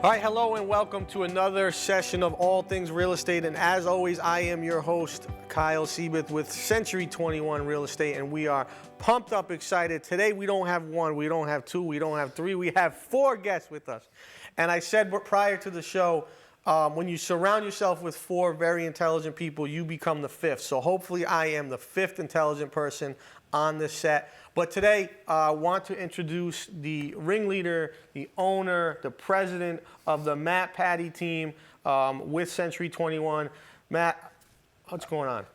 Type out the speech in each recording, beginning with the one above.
All right, hello and welcome to another session of All Things Real Estate. And as always, I am your host, Kyle Seyboth with Century 21 Real Estate, and we are pumped up, excited. Today, we don't have one, we don't have two, we don't have three, we have four guests with us. And I said prior to the show, when you surround yourself with four very intelligent people, you become the fifth. So hopefully I am the fifth intelligent person on this set. But today, I want to introduce the ringleader, the owner, the president of the Matt Patty team with Century 21. Matt, what's going on?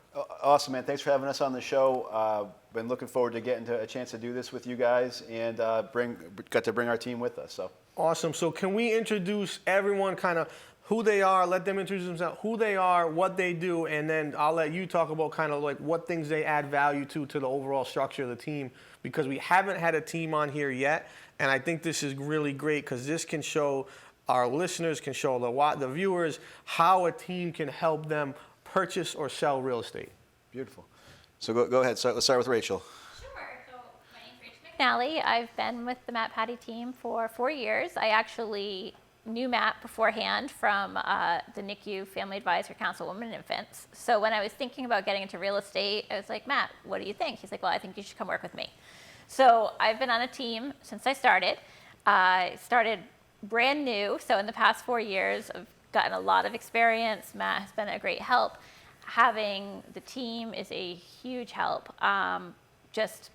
Awesome, man. Thanks for having us on the show. Been looking forward to getting a chance to do this with you guys, and got to bring our team with us. So awesome. So can we introduce everyone kind of who they are, let them introduce themselves, who they are, what they do, and then I'll let you talk about kind of like what things they add value to the overall structure of the team, because we haven't had a team on here yet, and I think this is really great because this can show our listeners, can show the viewers how a team can help them purchase or sell real estate. Beautiful. So go ahead. Let's start with Rachel. Sure. So my name's Rachel McNally. I've been with the Matt Patty team for 4 years. I actually knew Matt beforehand from the NICU Family Advisory Council Women and Infants. So when I was thinking about getting into real estate, I was like, Matt, what do you think? He's like, well, I think you should come work with me. So I've been on a team since I started. I started brand new. So in the past 4 years, I've gotten a lot of experience. Matt has been a great help. Having the team is a huge help. Just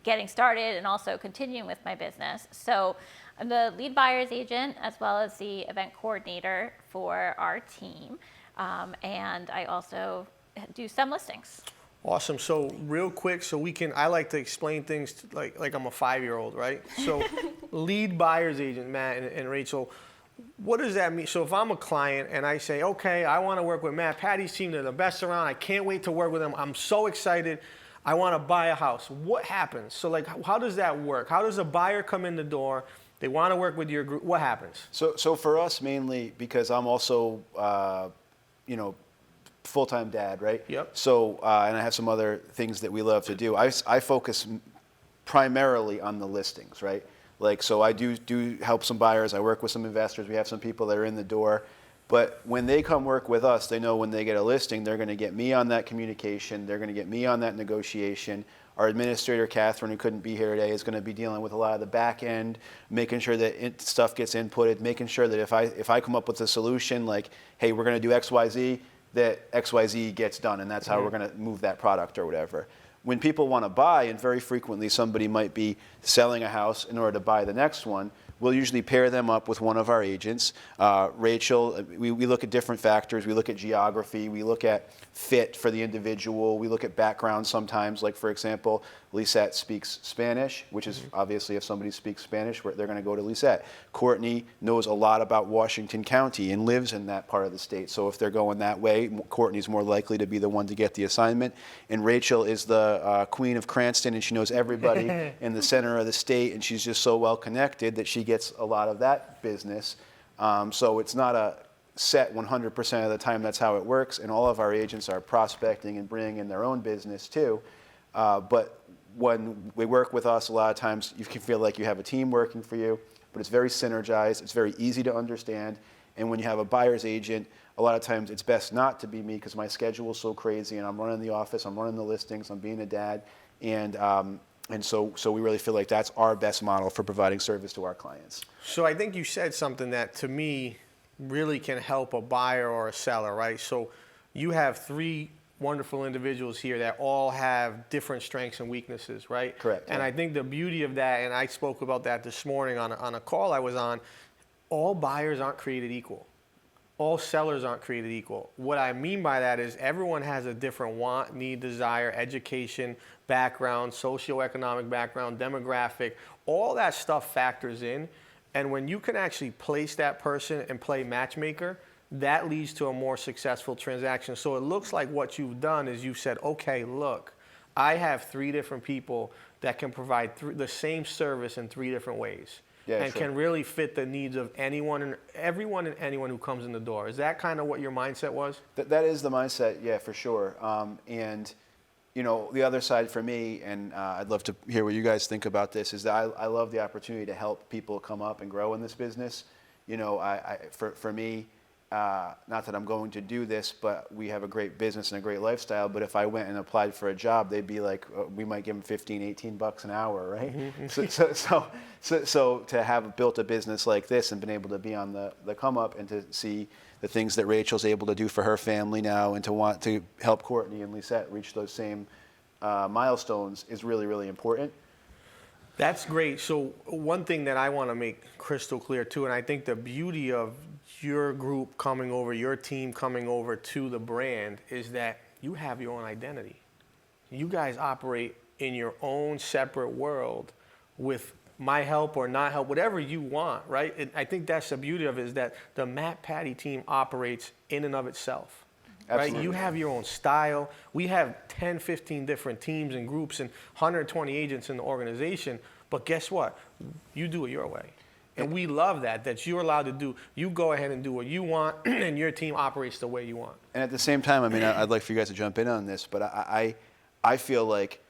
getting started and also continuing with my business. So I'm the lead buyer's agent as well as the event coordinator for our team. And I also do some listings. Awesome. So real quick, I like to explain things like I'm a 5-year-old, right? So lead buyer's agent, Matt and Rachel, what does that mean? So if I'm a client and I say, okay, I want to work with Matt Patty's team, they're the best around, I can't wait to work with them, I'm so excited, I want to buy a house. What happens? So like, how does that work? How does a buyer come in the door? They want to work with your group. What happens? So for us, mainly because I'm also, full-time dad, right? Yep. So, and I have some other things that we love to do. I focus primarily on the listings, right? Like, so I do help some buyers. I work with some investors. We have some people that are in the door. But when they come work with us, they know when they get a listing, they're going to get me on that communication. They're going to get me on that negotiation. Our administrator, Catherine, who couldn't be here today, is going to be dealing with a lot of the back end, making sure that stuff gets inputted, making sure that if I come up with a solution like, hey, we're going to do X, Y, Z, that X, Y, Z gets done, and that's how we're going to move that product or whatever. When people want to buy, and very frequently somebody might be selling a house in order to buy the next one, we'll usually pair them up with one of our agents. Rachel, we look at different factors. We look at geography. We look at fit for the individual. We look at background sometimes. Like, for example, Lissette speaks Spanish, which is obviously if somebody speaks Spanish, they're going to go to Lissette. Courtney knows a lot about Washington County and lives in that part of the state. So if they're going that way, Courtney's more likely to be the one to get the assignment. And Rachel is the queen of Cranston, and she knows everybody in the center of the state, and she's just so well connected that she gets a lot of that business. So it's not a set 100% of the time that's how it works, and all of our agents are prospecting and bringing in their own business too. But when they work with us, a lot of times you can feel like you have a team working for you, but it's very synergized, it's very easy to understand, and when you have a buyer's agent, a lot of times it's best not to be me because my schedule is so crazy and I'm running the office, I'm running the listings, I'm being a dad, and so we really feel like that's our best model for providing service to our clients. So I think you said something that to me really can help a buyer or a seller, right? So you have three wonderful individuals here that all have different strengths and weaknesses, right? Correct. And I think the beauty of that, and I spoke about that this morning on a call I was on, all buyers aren't created equal. All sellers aren't created equal. What I mean by that is everyone has a different want, need, desire, education, background, socioeconomic background, demographic, all that stuff factors in. And when you can actually place that person and play matchmaker, that leads to a more successful transaction. So it looks like what you've done is you've said, okay, look, I have three different people that can provide the same service in three different ways. Yeah, and sure. Can really fit the needs of everyone and anyone who comes in the door. Is that kind of what your mindset was? That is the mindset, yeah, for sure. And the other side for me, and I'd love to hear what you guys think about this, is that I love the opportunity to help people come up and grow in this business. For me, not that I'm going to do this, but we have a great business and a great lifestyle. But if I went and applied for a job, they'd be like, we might give them 15, 18 bucks an hour, right? So to have built a business like this and been able to be on the come up and to see the things that Rachel's able to do for her family now and to want to help Courtney and Lissette reach those same milestones is really, really important. That's great. So one thing that I want to make crystal clear too, and I think the beauty of your group coming over, your team coming over to the brand, is that you have your own identity. You guys operate in your own separate world with my help or not help, whatever you want, right? And I think that's the beauty of it, is that the Matt Patty team operates in and of itself. Absolutely. Right? You have your own style. We have 10, 15 different teams and groups and 120 agents in the organization. But guess what? You do it your way. And we love that you're allowed to do, you go ahead and do what you want and your team operates the way you want. And at the same time, I mean, I'd like for you guys to jump in on this, but I feel like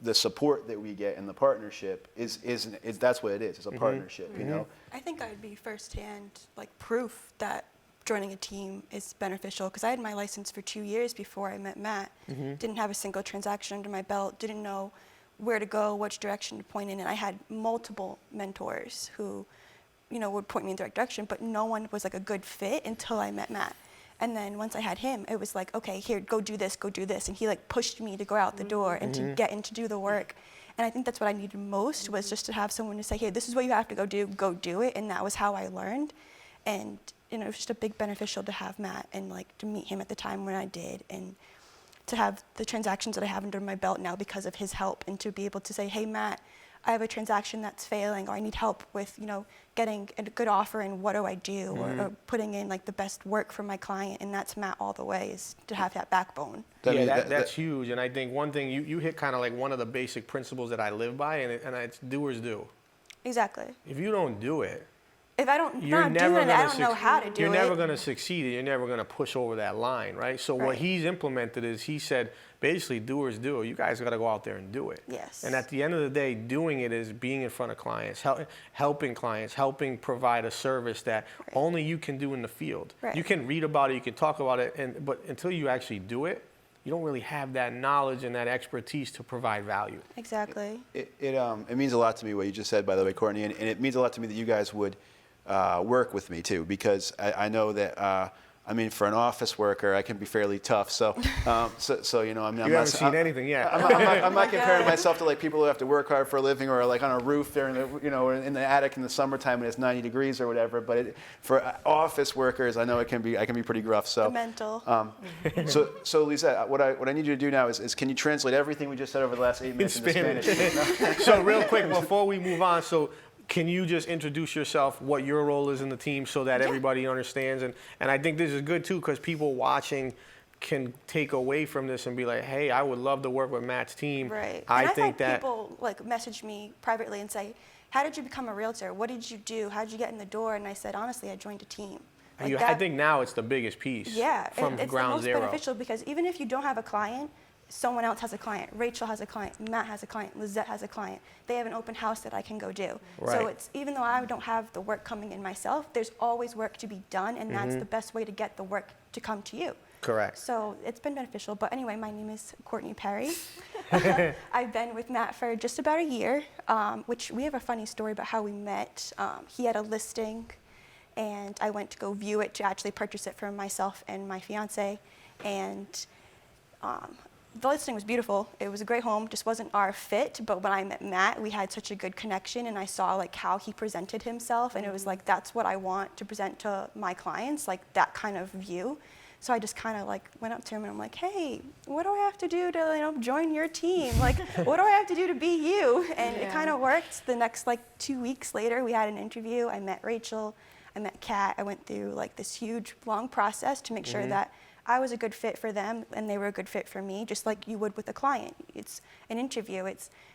the support that we get in the partnership is that's what it is. It's a partnership, you know? I think I'd be firsthand proof that joining a team is beneficial, because I had my license for 2 years before I met Matt. Didn't have a single transaction under my belt, didn't know where to go, which direction to point in, and I had multiple mentors who, would point me in the right direction, but no one was a good fit until I met Matt. And then once I had him, it was like, okay, here, go do this, and he pushed me to go out the door and to get in to do the work. And I think that's what I needed most, was just to have someone to say, hey, this is what you have to go do it, and that was how I learned. And it was just a big beneficial to have Matt and to meet him at the time when I did, and to have the transactions that I have under my belt now because of his help, and to be able to say, hey, Matt, I have a transaction that's failing, or I need help with, getting a good offer, and what do I do, or putting in the best work for my client, and that's Matt all the way, is to have that backbone. That's huge. And I think one thing, you hit kind of one of the basic principles that I live by, and it's doers do. Exactly. If you don't do it, if I don't do it, I don't know how to do it. You're never going to succeed, and you're never going to push over that line, right? So what he's implemented is, he said, basically, doers do. You guys got to go out there and do it. Yes. And at the end of the day, doing it is being in front of clients, helping clients, helping provide a service that only you can do in the field. Right. You can read about it, you can talk about it, but until you actually do it, you don't really have that knowledge and that expertise to provide value. Exactly. It means a lot to me what you just said, by the way, Courtney, and it means a lot to me that you guys would work with me too, because I know that for an office worker, I can be fairly tough. So I'm You haven't seen anything yet. I'm not comparing myself to people who have to work hard for a living, or on a roof there in the attic in the summertime when it's 90 degrees or whatever. But for office workers, I know I can be pretty gruff. So mental. So Lissette, what I need you to do now is can you translate everything we just said over the last 8 minutes into Spanish? So real quick before we move on, can you just introduce yourself, what your role is in the team, so that everybody understands? And I think this is good too, because people watching can take away from this and be like, hey, I would love to work with Matt's team. Right. I've had people message me privately and say, how did you become a realtor? What did you do? How did you get in the door? And I said, honestly, I joined a team. I think now it's the biggest piece. Yeah, from it's ground the most zero. beneficial, because even if you don't have a client, someone else has a client. Rachel has a client. Matt has a client. Lissette has a client. They have an open house that I can go do. Right. So it's, even though I don't have the work coming in myself, there's always work to be done, and that's the best way to get the work to come to you. Correct. So it's been beneficial. But anyway, my name is Courtney Perry. I've been with Matt for just about a year, which we have a funny story about how we met. He had a listing, and I went to go view it to actually purchase it for myself and my fiance. And the listing was beautiful. It was a great home, just wasn't our fit. But when I met Matt, we had such a good connection, and I saw how he presented himself, and it was that's what I want to present to my clients, that kind of view. So I just kind of went up to him and I'm like, hey, what do I have to do to join your team? What do I have to do to be you? And it kind of worked. The next 2 weeks later, we had an interview. I met Rachel, I met Kat. I went through this huge long process to make sure that I was a good fit for them and they were a good fit for me, just like you would with a client. It's an interview.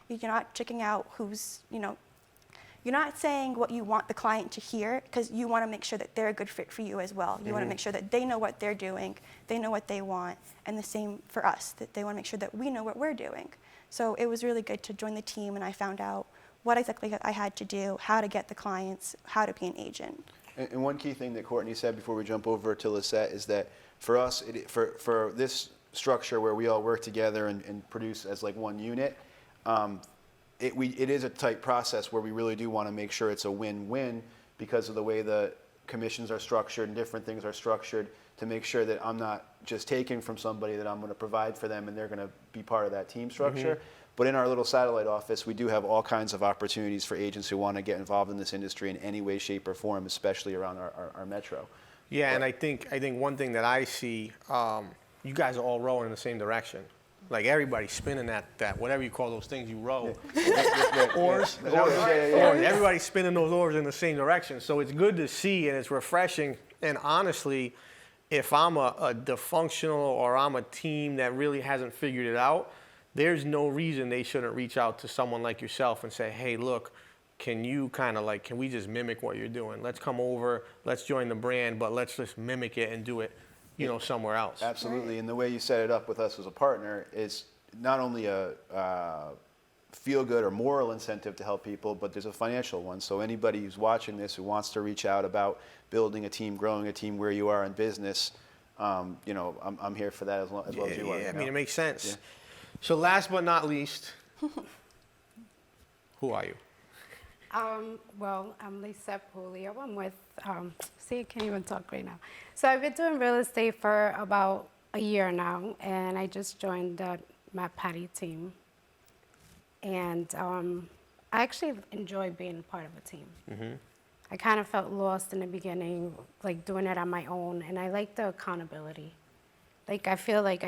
You're not checking out who's, you're not saying what you want the client to hear, because you want to make sure that they're a good fit for you as well. You want to make sure that they know what they're doing, they know what they want, and the same for us, that they want to make sure that we know what we're doing. So it was really good to join the team, and I found out what exactly I had to do, how to get the clients, how to be an agent. And one key thing that Courtney said before we jump over to Lissette is that for us, for this structure where we all work together and produce as like one unit, it is a tight process where we really do want to make sure it's a win-win because of the way the commissions are structured and different things are structured, to make sure that I'm not just taking from somebody, that I'm going to provide for them and they're going to be part of that team structure. But in our little satellite office, we do have all kinds of opportunities for agents who want to get involved in this industry in any way, shape, or form, especially around our metro. Yeah, and I think one thing that I see, you guys are all rowing in the same direction. Like everybody's spinning that whatever you call those things you row. Oars. Oars. Everybody's spinning those oars in the same direction. So it's good to see and it's refreshing. And honestly, if I'm a dysfunctional or I'm a team that really hasn't figured it out, there's no reason they shouldn't reach out to someone like yourself and say, hey, look, can we just mimic what you're doing? Let's come over, let's join the brand, but let's just mimic it and do it, somewhere else. Absolutely, and the way you set it up with us as a partner is not only a feel-good or moral incentive to help people, but there's a financial one. So anybody who's watching this who wants to reach out about building a team, growing a team where you are in business, I'm here for that as well as you are. Yeah, I mean, it makes sense. Yeah. So last but not least, who are you? Well, I'm Lissette Puleo. I'm with, I can't even talk right now. So I've been doing real estate for about a year now, and I just joined the Matt Patty team. And I actually enjoy being part of a team. Mm-hmm. I kind of felt lost in the beginning, like doing it on my own, and I like the accountability. Like I feel like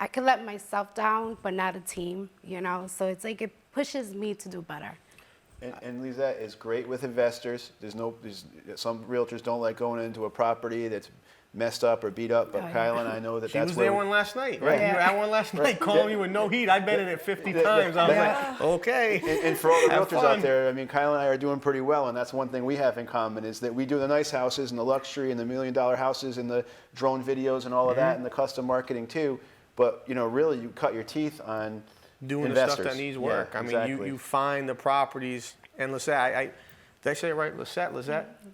I could let myself down, but not a team, So it's like it pushes me to do better. And Lissette is great with investors. Some realtors don't like going into a property that's messed up or beat up, but Kyle and I know that she was there one last night, right? Yeah. You were at one last night, calling me with no heat. I bet it 50 times. I was like, okay. And for all the realtors out there, I mean, Kyle and I are doing pretty well, and that's one thing we have in common is that we do the nice houses and the luxury and the $1 million houses and the drone videos and all of that and the custom marketing too. But really, you cut your teeth on doing investors. The stuff that needs work. Yeah, I mean, exactly. you find the properties, and Lissette, did I say it right? Lissette?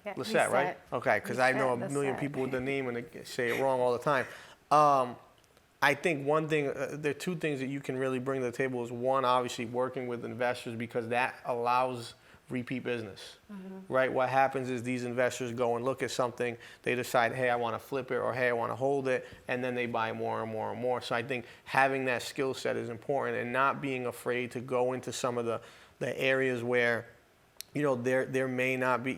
Yeah, Lissette, right? Okay, because I know a million people with the name and they say it wrong all the time. I think one thing, there are two things that you can really bring to the table is one, obviously working with investors because that allows repeat business, right? What happens is these investors go and look at something, they decide, hey, I want to flip it, or hey, I want to hold it, and then they buy more and more and more. So I think having that skill set is important and not being afraid to go into some of the areas where there may not be,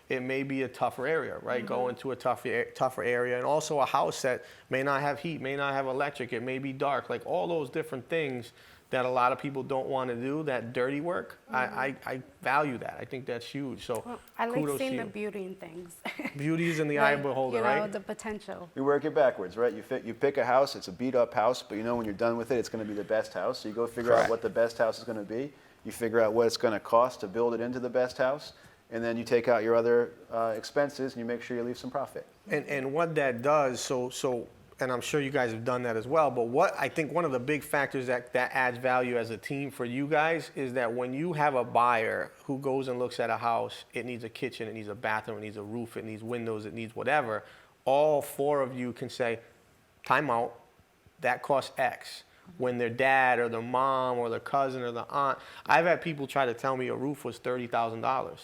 it may be a tougher area, right? Go into a tougher area, and also a house that may not have heat, may not have electric, it may be dark, like all those different things that a lot of people don't want to do, that dirty work. I value that. I think that's huge. So I like seeing the beauty in things. Beauty is in the eye of the beholder, right? The potential. We work it backwards, right? You pick a house, it's a beat up house, but when you're done with it, it's going to be the best house. So you go figure out what the best house is going to be. You figure out what it's going to cost to build it into the best house, and then you take out your other expenses and you make sure you leave some profit. And what that does, and I'm sure you guys have done that as well, but what I think one of the big factors that adds value as a team for you guys is that when you have a buyer who goes and looks at a house, it needs a kitchen, it needs a bathroom, it needs a roof, it needs windows, it needs whatever, all four of you can say, time out, that costs X. When their dad or their mom or their cousin or the aunt, I've had people try to tell me a roof was $30,000,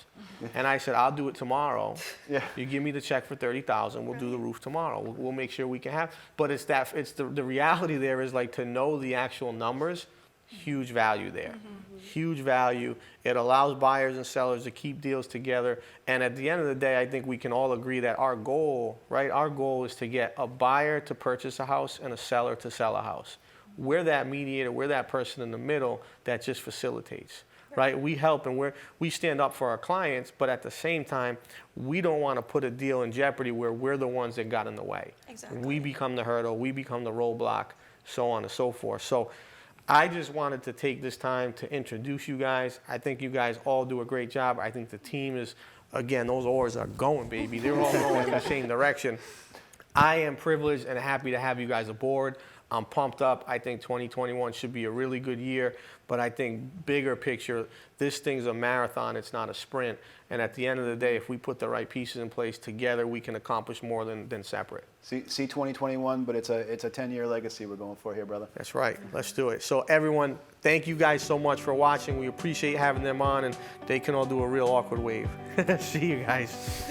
and I said I'll do it tomorrow. Yeah. You give me the check for $30,000, we'll do the roof tomorrow. We'll make sure we can have. But it's the reality there is like to know the actual numbers, huge value there, huge value. It allows buyers and sellers to keep deals together, and at the end of the day, I think we can all agree that our goal, right? Our goal is to get a buyer to purchase a house and a seller to sell a house. We're that mediator, we're that person in the middle that just facilitates, right? We help and we stand up for our clients, but at the same time, we don't want to put a deal in jeopardy where we're the ones that got in the way. Exactly. We become the hurdle, we become the roadblock, so on and so forth. So I just wanted to take this time to introduce you guys. I think you guys all do a great job. I think the team is, again, those oars are going, baby. They're all going in the same direction. I am privileged and happy to have you guys aboard. I'm pumped up. I think 2021 should be a really good year, but I think bigger picture, this thing's a marathon, it's not a sprint. And at the end of the day, if we put the right pieces in place together, we can accomplish more than separate. See 2021, but it's a 10-year legacy we're going for here, brother. That's right. Let's do it. So everyone, thank you guys so much for watching. We appreciate having them on, and they can all do a real awkward wave. See you guys.